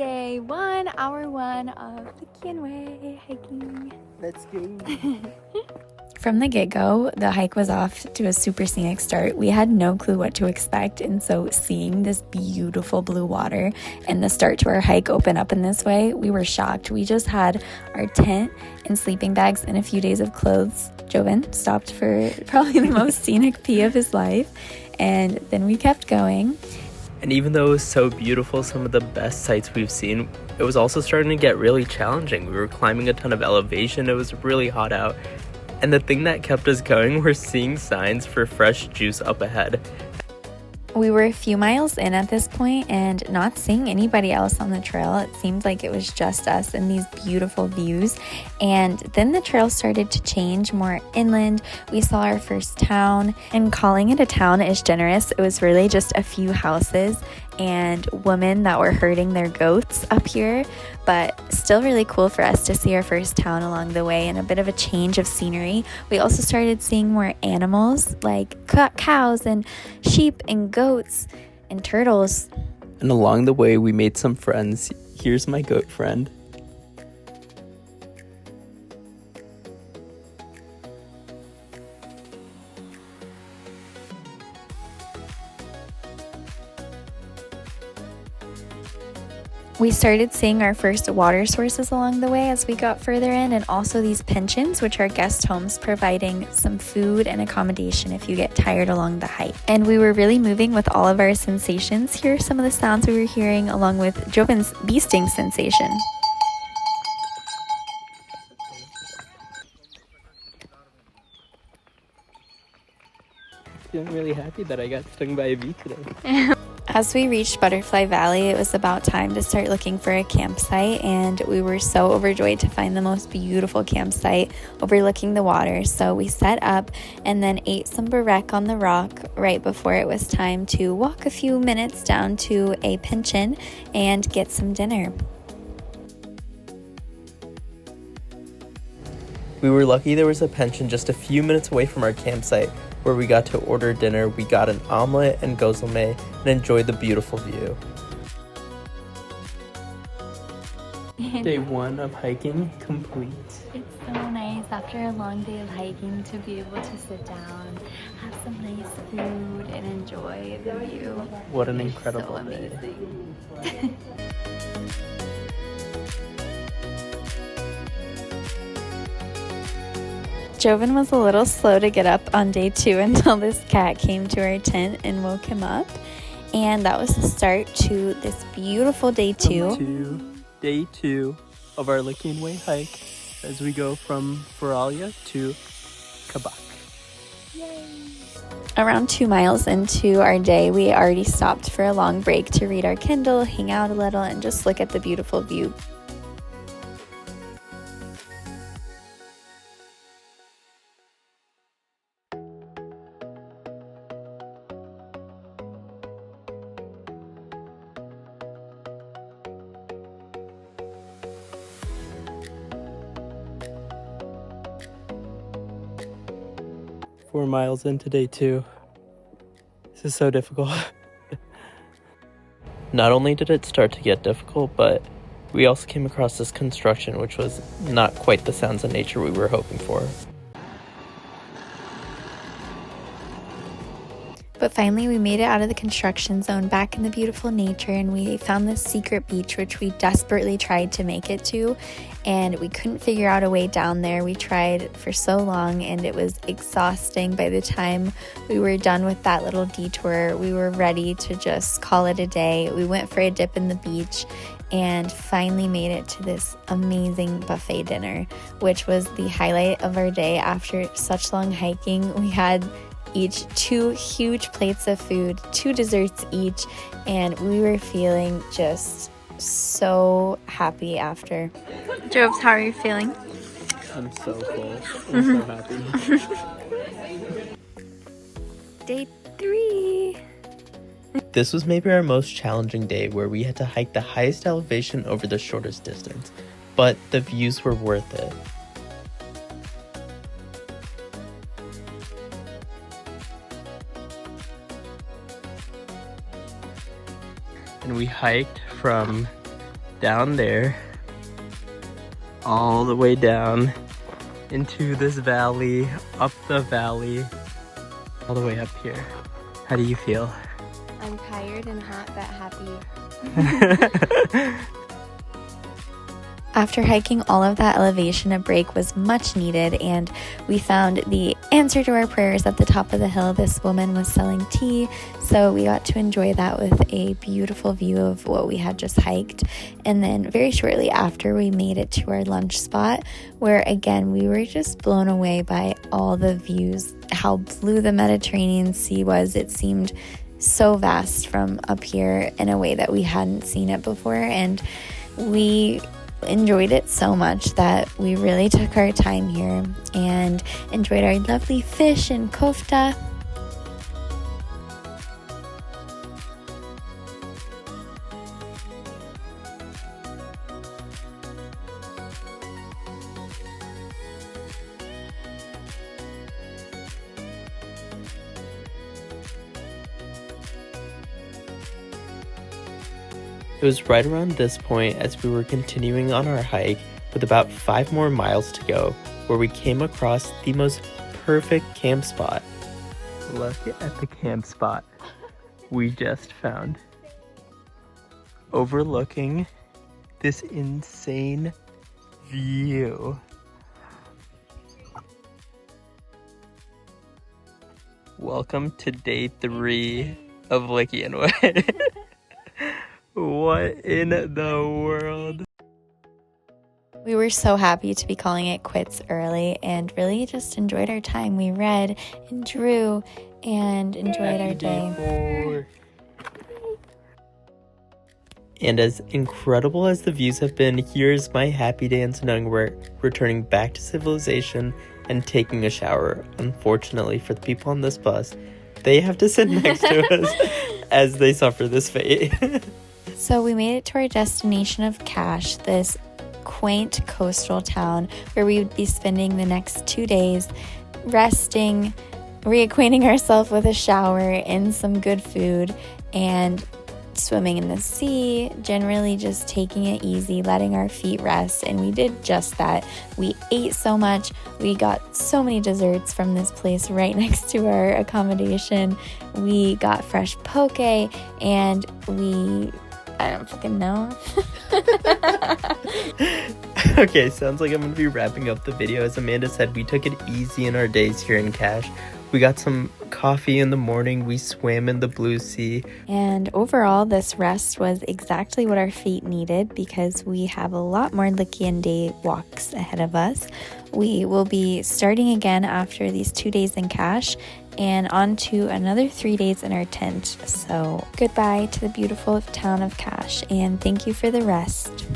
day one, hour one of Lycian Way hiking. Let's go. From the get-go, the hike was off to a super scenic start. We had no clue what to expect, and so seeing this beautiful blue water and the start to our hike open up in this way, we were shocked. We just had our tent and sleeping bags and a few days of clothes. Joven stopped for probably the most scenic pee of his life, and then we kept going. And even though it was so beautiful, some of the best sights we've seen, it was also starting to get really challenging. We were climbing a ton of elevation. It was really hot out. And the thing that kept us going were seeing signs for fresh juice up ahead. We were a few miles in at this point and not seeing anybody else on the trail. It seemed like it was just us and these beautiful views. And then the trail started to change more inland. We saw our first town, and calling it a town is generous. It was really just a few houses and women that were herding their goats up here, but still really cool for us to see our first town along the way and a bit of a change of scenery. We also started seeing more animals like cows and sheep and goats and turtles. And along the way, we made some friends. Here's my goat friend. We started seeing our first water sources along the way as we got further in, and also these pensions, which are guest homes providing some food and accommodation if you get tired along the hike. And we were really moving with all of our sensations. Here are some of the sounds we were hearing along with Joven's bee sting sensation. Feeling really happy that I got stung by a bee today. As we reached Butterfly Valley, it was about time to start looking for a campsite, and we were so overjoyed to find the most beautiful campsite overlooking the water. So we set up and then ate some burek on the rock right before it was time to walk a few minutes down to a pension and get some dinner. We were lucky there was a pension just a few minutes away from our campsite where we got to order dinner. We got an omelet and gozleme and enjoyed the beautiful view. Day one of hiking complete. It's so nice after a long day of hiking to be able to sit down, have some nice food, and enjoy the view. What an incredible so day. amazing. Joven was a little slow to get up on day two until this cat came to our tent and woke him up. And that was the start to this beautiful day two. Day two of our Lycian Way hike as we go from Feralia to Kabak. Yay. Around 2 miles into our day, we already stopped for a long break to read our Kindle, hang out a little, and just look at the beautiful view. Four miles into day two. This is so difficult. Not only did it start to get difficult, but we also came across this construction, which was not quite the sounds of nature we were hoping for. But finally, we made it out of the construction zone back in the beautiful nature, and we found this secret beach, which we desperately tried to make it to, and we couldn't figure out a way down there. We tried for so long, and it was exhausting. By the time we were done with that little detour, we were ready to just call it a day. We went for a dip in the beach and finally made it to this amazing buffet dinner, which was the highlight of our day. After such long hiking, we had each 2 huge plates of food, 2 desserts each, and we were feeling just so happy after. Jobs, how are you feeling? I'm so full. I'm so happy. Day 3. This was maybe our most challenging day, where we had to hike the highest elevation over the shortest distance, but the views were worth it. And we hiked from down there, all the way down into this valley, up the valley, all the way up here. How do you feel? I'm tired and hot but happy. After hiking all of that elevation, a break was much needed, and we found the answer to our prayers at the top of the hill. This woman was selling tea, so we got to enjoy that with a beautiful view of what we had just hiked. And then very shortly after, we made it to our lunch spot, where again we were just blown away by all the views, how blue the Mediterranean Sea was. It seemed so vast from up here in a way that we hadn't seen it before, and we enjoyed it so much that we really took our time here and enjoyed our lovely fish and kofta. It was right around this point, as we were continuing on our hike with about 5 more miles to go, where we came across the most perfect camp spot. Look at the camp spot we just found, overlooking this insane view. Welcome to day 3 of Lycian Way. What in the world? We were so happy to be calling it quits early and really just enjoyed our time. We read and drew and enjoyed our day. And as incredible as the views have been, here's my happy dance knowing we're returning back to civilization and taking a shower. Unfortunately for the people on this bus, they have to sit next to us as they suffer this fate. So we made it to our destination of Cash, this quaint coastal town where we would be spending the next 2 days resting, reacquainting ourselves with a shower and some good food, and swimming in the sea, generally just taking it easy, letting our feet rest. And we did just that. We ate so much. We got so many desserts from this place right next to our accommodation. We got fresh poke, and I don't fucking know. Okay, sounds like I'm gonna be wrapping up the video. As Amanda said, we took it easy in our days here in Cash. We got some coffee in the morning. We swam in the blue sea. And overall, this rest was exactly what our feet needed, because we have a lot more Lycian Day walks ahead of us. We will be starting again after these 2 days in Cash and on to another 3 days in our tent. So goodbye to the beautiful town of Cash, and thank you for the rest.